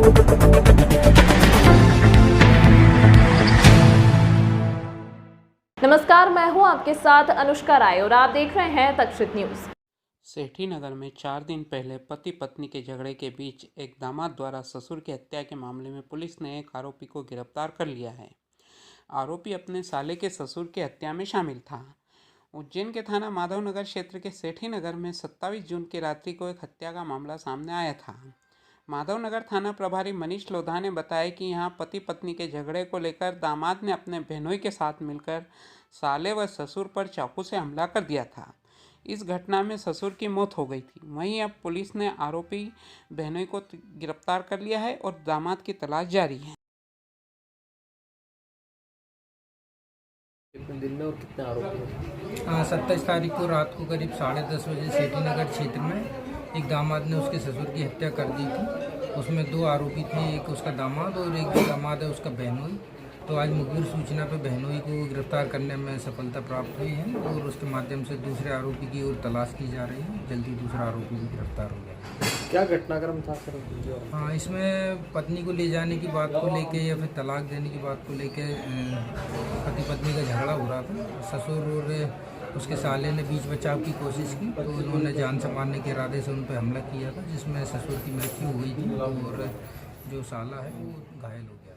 नमस्कार, मैं हूं आपके साथ अनुष्का राय और आप देख रहे हैं तक्षशित न्यूज। सेठी नगर में 4 दिन पहले पति पत्नी के झगड़े के बीच एक दामाद द्वारा ससुर की हत्या के मामले में पुलिस ने एक आरोपी को गिरफ्तार कर लिया है। आरोपी अपने साले के ससुर की हत्या में शामिल था। उज्जैन के थाना माधवनगर क्षेत्र के सेठी नगर में 27 जून की रात्रि को एक हत्या का मामला सामने आया था। माधवनगर थाना प्रभारी मनीष लोधा ने बताया कि यहां पति पत्नी के झगड़े को लेकर दामाद ने अपने बहनोई के साथ मिलकर साले व ससुर पर चाकू से हमला कर दिया था। इस घटना में ससुर की मौत हो गई थी। वहीं अब पुलिस ने आरोपी बहनोई को गिरफ्तार कर लिया है और दामाद की तलाश जारी है। कितने दिन में और कितने आरोपी? 27 तारीख को रात को करीब 10:30 बजे सेठी नगर क्षेत्र में एक दामाद ने उसके ससुर की हत्या कर दी थी। उसमें 2 आरोपी थे, एक उसका दामाद और एक जो दामाद है उसका बहनोई। तो आज मुखबिर सूचना पर बहनोई को गिरफ्तार करने में सफलता प्राप्त हुई है और उसके माध्यम से दूसरे आरोपी की ओर तलाश की जा रही है। जल्दी दूसरा आरोपी भी गिरफ्तार हो गया। क्या घटनाक्रम था सर? हाँ, इसमें पत्नी को ले जाने की बात को लेके या फिर तलाक देने की बात को लेके पति पत्नी का झगड़ा हो रहा था। ससुर और उसके साले ने बीच बचाव की कोशिश की तो उन्होंने जान से मारने के इरादे से उन पर हमला किया था, जिसमें ससुर की मृत्यु हो गई थी और जो साला है वो घायल हो गया था।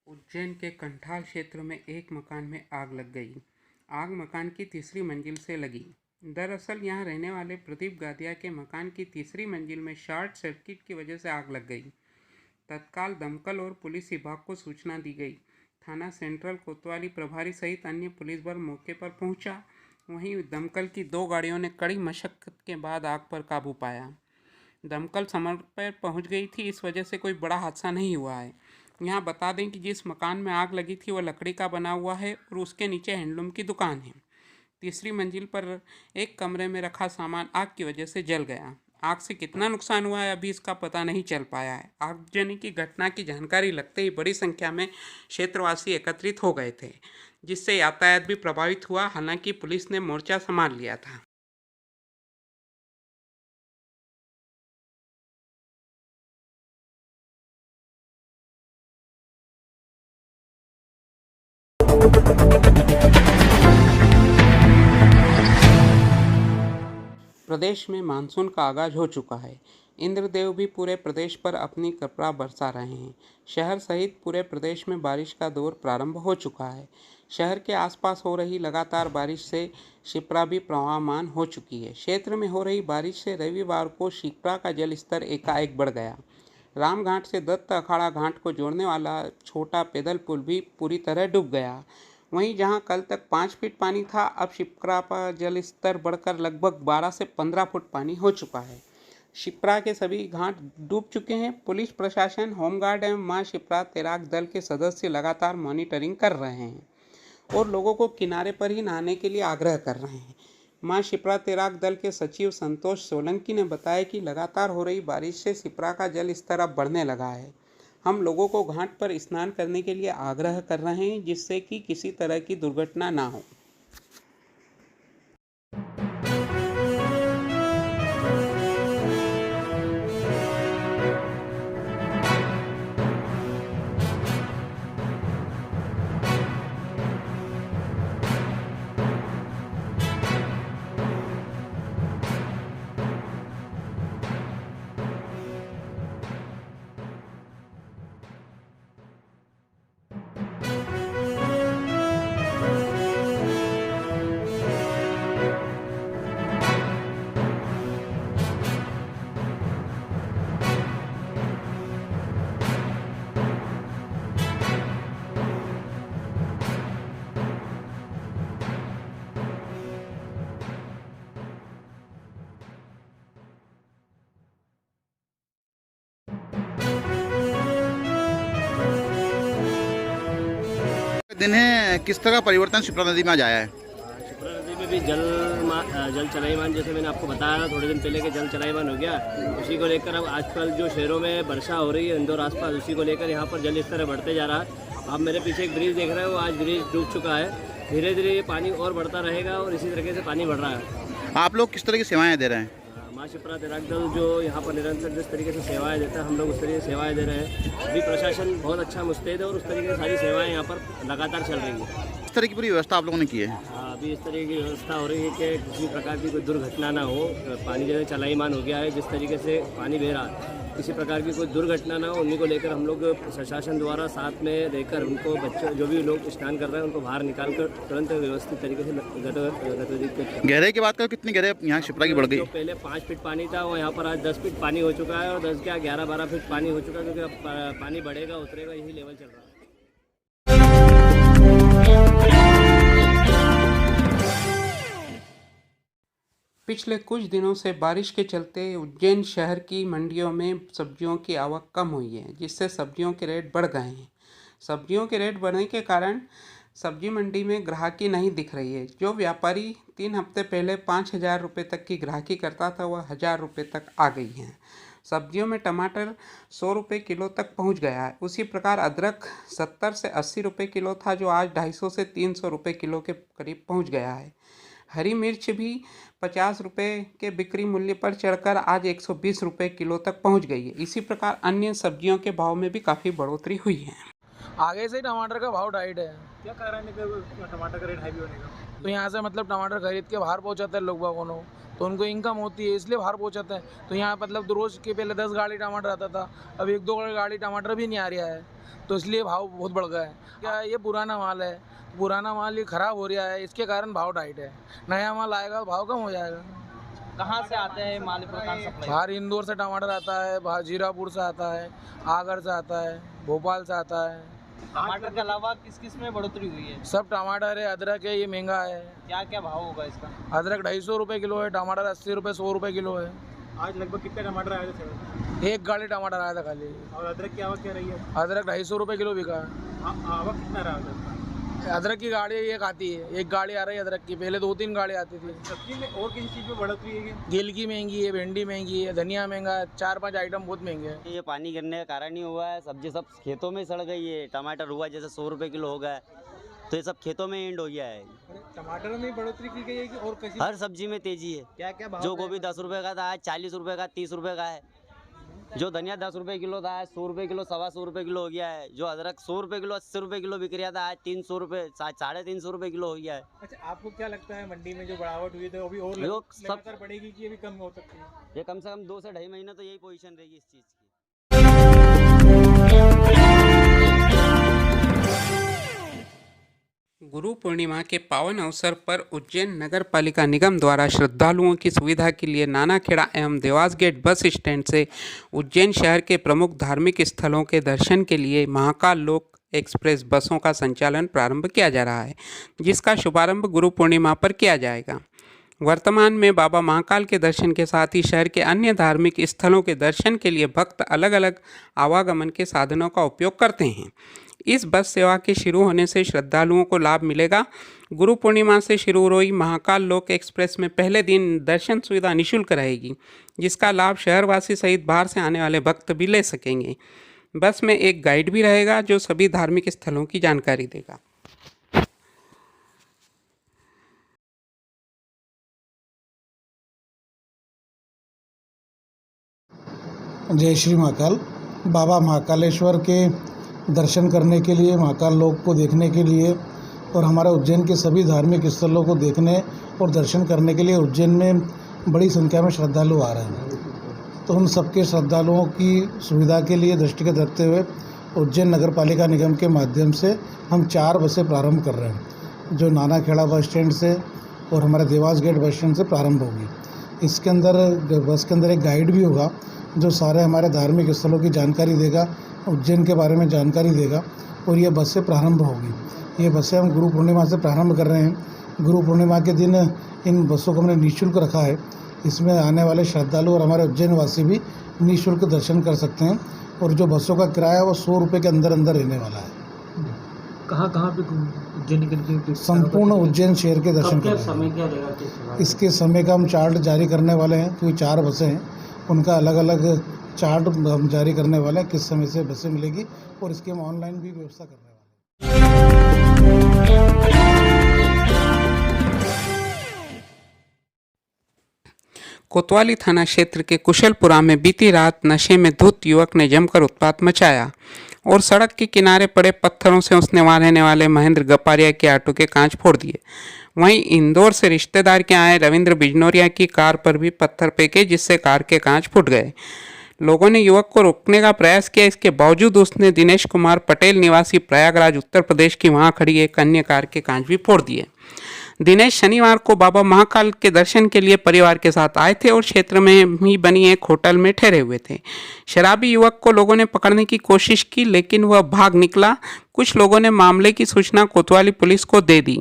उज्जैन के कंठाल क्षेत्र में एक मकान में आग लग गई। आग मकान की तीसरी मंजिल से लगी। दरअसल यहां रहने वाले प्रदीप गादिया के मकान की तीसरी मंजिल में शॉर्ट सर्किट की वजह से आग लग गई। तत्काल दमकल और पुलिस विभाग को सूचना दी गई। थाना सेंट्रल कोतवाली प्रभारी सहित अन्य पुलिस बल मौके पर पहुंचा। वहीं दमकल की 2 गाड़ियों ने कड़ी मशक्कत के बाद आग पर काबू पाया। दमकल समय पर पहुंच गई थी, इस वजह से कोई बड़ा हादसा नहीं हुआ है। यहाँ बता दें कि जिस मकान में आग लगी थी वह लकड़ी का बना हुआ है और उसके नीचे हैंडलूम की दुकान है। तीसरी मंजिल पर एक कमरे में रखा सामान आग की वजह से जल गया। आग से कितना नुकसान हुआ है अभी इसका पता नहीं चल पाया है। आगजनी की घटना की जानकारी लगते ही बड़ी संख्या में क्षेत्रवासी एकत्रित हो गए थे, जिससे यातायात भी प्रभावित हुआ। हालांकि पुलिस ने मोर्चा संभाल लिया था। प्रदेश में मानसून का आगाज हो चुका है। इंद्रदेव भी पूरे प्रदेश पर अपनी कृपा बरसा रहे हैं। शहर सहित पूरे प्रदेश में बारिश का दौर प्रारंभ हो चुका है। शहर के आसपास हो रही लगातार बारिश से शिप्रा भी प्रवाहमान हो चुकी है। क्षेत्र में हो रही बारिश से रविवार को शिप्रा का जल स्तर एकाएक बढ़ गया। रामघाट से दत्त अखाड़ा घाट को जोड़ने वाला छोटा पैदल पुल भी पूरी तरह डूब गया। वहीं जहां कल तक 5 फीट पानी था, अब शिप्रा का जल स्तर बढ़कर लगभग 12 से 15 फुट पानी हो चुका है। शिप्रा के सभी घाट डूब चुके हैं। पुलिस प्रशासन, होमगार्ड एवं मां शिप्रा तैराक दल के सदस्य लगातार मॉनिटरिंग कर रहे हैं और लोगों को किनारे पर ही नहाने के लिए आग्रह कर रहे हैं। मां शिप्रा तैराक दल के सचिव संतोष सोलंकी ने बताया कि लगातार हो रही बारिश से शिप्रा का जल स्तर अब बढ़ने लगा है। हम लोगों को घाट पर स्नान करने के लिए आग्रह कर रहे हैं, जिससे कि किसी तरह की दुर्घटना ना हो। दिन है, किस तरह परिवर्तन शिप्रा नदी में आज आया है? शिप्रा नदी में भी जल चलायमान, जैसे मैंने आपको बताया थोड़े दिन पहले कि जल चलायमान हो गया, उसी को लेकर अब आजकल जो शहरों में वर्षा हो रही है इंदौर आसपास, उसी को लेकर यहाँ पर जल स्तर बढ़ते जा रहा है। आप मेरे पीछे एक ब्रिज देख रहे हो, आज ब्रिज डूब चुका है। धीरे धीरे ये पानी और बढ़ता रहेगा और इसी तरीके से पानी बढ़ रहा है। आप लोग किस तरह की सेवाएं दे रहे हैं? माँ शिप्रा तैराक दल जो यहाँ पर निरंतर जिस तरीके से सेवाएं देता है, हम लोग उस तरीके से सेवाएं दे रहे हैं। अभी प्रशासन बहुत अच्छा मुस्तैद है और उस तरीके से सारी सेवाएं यहाँ पर लगातार चल रही हैं। इस तरह की पूरी व्यवस्था आप लोगों ने की है? अभी इस तरह की व्यवस्था हो रही है कि किसी प्रकार की कोई दुर्घटना ना हो। पानी जैसे चलाईमान हो गया है, जिस तरीके से पानी बह रहा है, किसी प्रकार की कोई दुर्घटना ना हो, उन्हीं को लेकर हम लोग प्रशासन द्वारा साथ में रहकर उनको बच्चों जो भी लोग स्नान कर रहे हैं उनको बाहर निकाल कर तुरंत व्यवस्थित तरीके से गतिविधि। गहराई की बात करें, कितनी गहराई यहाँ शिप्रा की बढ़ गई? जो पहले 5 फीट पानी था वो यहाँ पर आज 10 फीट पानी हो चुका है और 10 क्या 11-12 फीट पानी हो चुका है, क्योंकि अब पानी बढ़ेगा उतरेगा यही लेवल चल रहा है। पिछले कुछ दिनों से बारिश के चलते उज्जैन शहर की मंडियों में सब्जियों की आवक कम हुई है, जिससे सब्जियों के रेट बढ़ गए हैं। सब्जियों के रेट बढ़ने के कारण सब्जी मंडी में ग्राहकी नहीं दिख रही है। जो व्यापारी 3 हफ्ते पहले 5,000 रुपये तक की ग्राहकी करता था, वह 1,000 रुपये तक आ गई है। सब्जियों में टमाटर 100 रुपये किलो तक पहुंच गया है। उसी प्रकार अदरक 70 से 80 रुपये किलो था, जो आज 250 से 300 रुपये किलो के करीब पहुंच गया है। हरी मिर्च भी 50 रुपये के बिक्री मूल्य पर चढ़कर आज 120 रुपये किलो तक पहुंच गई है। इसी प्रकार अन्य सब्जियों के भाव में भी काफ़ी बढ़ोतरी हुई है। आगे से ही टमाटर का भाव टाइट है। क्या कारण है कि टमाटर का रेट हाई भी होने का? तो यहाँ से मतलब टमाटर खरीद के बाहर पहुँचाते हैं लोग बागों को, तो उनको इनकम होती है इसलिए बाहर पहुँचाते हैं। तो यहाँ मतलब रोज़ के पहले 10 गाड़ी टमाटर आता था, अब 1-2 गाड़ी टमाटर भी नहीं आ रहा है, तो इसलिए भाव बहुत बढ़ गया है। क्या ये पुराना माल है, पुराना माल ये ख़राब हो रहा है, इसके कारण भाव टाइट है। नया माल आएगा भाव कम हो जाएगा। कहाँ से आते हैं माल? बाहर इंदौर से टमाटर आता है, बाहर जीरापुर से आता है, आगर से आता है, भोपाल से आता है। टमाटर के अलावा किस किस में बढ़ोतरी हुई है? सब टमाटर है, अदरक है, ये महंगा है। क्या क्या भाव होगा इसका? अदरक 250 रुपये किलो है, टमाटर 80 रुपये 100 रुपये किलो है। आज लगभग कितने टमाटर आए थे? 1 गाड़ी टमाटर आया था खाली। और अदरक की आवक क्या रही है? अदरक 250 रुपये किलो बिका है। आवक कितना रहा है? अदरक की गाड़ी एक आती है, 1 गाड़ी आ रही है अदरक की, पहले 2-3 गाड़ी आती थी। सब्जी में और किसी चीज़ में बढ़ोतरी है? गिल की महंगी है, भिंडी महंगी है, धनिया महंगा है, 4-5 आइटम बहुत महंगे हैं। ये पानी गिरने का कारण ही हुआ है, सब्जी सब खेतों में सड़ गई है। टमाटर हुआ जैसे 100 रुपये किलो हो गया, तो ये सब खेतों में एंड हो गया है। टमाटर में बढ़ोतरी की गई है कि और किसी? हर सब्जी में तेजी है। क्या क्या भाव? जो गोभी 10 रुपये का था आज 40 रुपये का, 30 रुपये का है। जो धनिया 10 रुपये किलो था आज 100 रुपये किलो, 125 रुपये किलो हो गया है। जो अदरक 100 रुपये किलो, 80 रुपये किलो बिक रहा था आज 300 रुपये, 350 रुपये किलो हो गया है। अच्छा, आपको क्या लगता है मंडी में जो बढ़ावट हुई है अभी और लगातार बढ़ेगी कि अभी कम हो सकती है? ये कम से कम 2 से 2.5 महीने तो यही पोजीशन रहेगी इस चीज़ की। गुरु पूर्णिमा के पावन अवसर पर उज्जैन नगर पालिका निगम द्वारा श्रद्धालुओं की सुविधा के लिए नानाखेड़ा एवं देवास गेट बस स्टैंड से उज्जैन शहर के प्रमुख धार्मिक स्थलों के दर्शन के लिए महाकाल लोक एक्सप्रेस बसों का संचालन प्रारंभ किया जा रहा है, जिसका शुभारंभ गुरु पूर्णिमा पर किया जाएगा। वर्तमान में बाबा महाकाल के दर्शन के साथ ही शहर के अन्य धार्मिक स्थलों के दर्शन के लिए भक्त अलग अलग आवागमन के साधनों का उपयोग करते हैं। इस बस सेवा के शुरू होने से श्रद्धालुओं को लाभ मिलेगा। गुरु पूर्णिमा से शुरू हो रही महाकाल लोक एक्सप्रेस में पहले दिन दर्शन सुविधा निःशुल्क रहेगी, जिसका लाभ शहरवासी सहित बाहर से आने वाले भक्त भी ले सकेंगे। बस में एक गाइड भी रहेगा जो सभी धार्मिक स्थलों की जानकारी देगा। जय श्री महाकाल। बाबा महाकालेश्वर के दर्शन करने के लिए, महाकाल लोक को देखने के लिए और हमारे उज्जैन के सभी धार्मिक स्थलों को देखने और दर्शन करने के लिए उज्जैन में बड़ी संख्या में श्रद्धालु आ रहे हैं। तो उन सबके श्रद्धालुओं की सुविधा के लिए दृष्टिगत रखते हुए उज्जैन नगर पालिका निगम के माध्यम से हम 4 बसें प्रारंभ कर रहे हैं, जो नानाखेड़ा बस स्टैंड से और हमारे देवास गेट बस स्टैंड से प्रारंभ होगी। इसके अंदर बस के अंदर एक गाइड भी होगा जो सारे हमारे धार्मिक स्थलों की जानकारी देगा, उज्जैन के बारे में जानकारी देगा और ये बसें प्रारंभ होगी। ये बसें हम गुरु पूर्णिमा से प्रारंभ कर रहे हैं। गुरु पूर्णिमा के दिन इन बसों को हमने निःशुल्क रखा है। इसमें आने वाले श्रद्धालु और हमारे उज्जैन वासी भी निःशुल्क दर्शन कर सकते हैं और जो बसों का किराया वो 100 रुपये के अंदर अंदर रहने वाला है। कहाँ पे उज्जैन के? संपूर्ण उज्जैन शहर के दर्शन कर समय क्या रहेगा? इसके समय का हम चार्ट जारी करने वाले हैं, क्योंकि 4 बसें हैं, उनका अलग अलग चार्ट हम जारी करने वाले हैं, किस समय से बसें मिलेगी और इसकी हम ऑनलाइन भी व्यवस्था करने वाले हैं। कोतवाली थाना क्षेत्र के कुशलपुरा में बीती रात नशे में धुत युवक ने जमकर उत्पात मचाया और सड़क के किनारे पड़े पत्थरों से उसने वहां रहने वाले महेंद्र गपारिया के ऑटो के कांच फोड़ दिए। वहीं इंदौर से रिश्तेदार के आए रविंद्र बिजनौरिया की कार पर भी पत्थर फेंके, जिससे कार के कांच फूट गए। लोगों ने युवक को रोकने का प्रयास किया, इसके बावजूद उसने दिनेश कुमार पटेल निवासी प्रयागराज उत्तर प्रदेश की वहां खड़ी एक अन्य कार के कांच भी फोड़ दिए। दिनेश शनिवार को बाबा महाकाल के दर्शन के लिए परिवार के साथ आए थे और क्षेत्र में ही बनी एक होटल में ठहरे हुए थे। शराबी युवक को लोगों ने पकड़ने की कोशिश की, लेकिन वह भाग निकला। कुछ लोगों ने मामले की सूचना कोतवाली पुलिस को दे दी।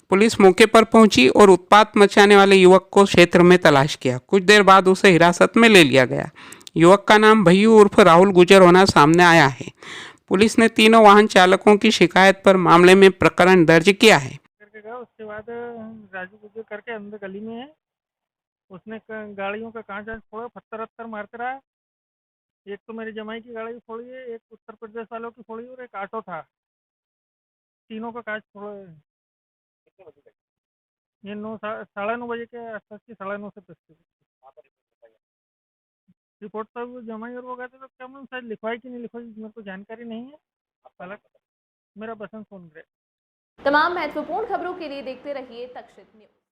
पुलिस मौके पर पहुंची और उत्पात मचाने वाले युवक को क्षेत्र में तलाश किया। कुछ देर बाद उसे हिरासत में ले लिया गया। युवक का नाम भैयू उर्फ राहुल गुजर होना सामने आया है। पुलिस ने तीनों वाहन चालकों की शिकायत पर मामले में प्रकरण दर्ज किया है। उसके बाद राजू गुजर करके अंदर गली में है, उसने गाड़ियों का कांच फोड़ा, पत्थर मारते रहा। एक तो मेरी जमाई की गाड़ी फोड़ी है, एक उत्तर प्रदेश वालों की फोड़ी और एक ऑटो था, तीनों का कांच फोड़ा है। ये 9 बजे के आसपास की 9:30 से 10 रिपोर्ट तो वो जमाई और वो गए थे, तो क्या मैं शायद लिखवाई कि नहीं लिखवाई मेरे को जानकारी नहीं है। हालांकि मेरा बसंत सोनग्रे। तमाम महत्वपूर्ण खबरों के लिए देखते रहिए तक्षित न्यूज।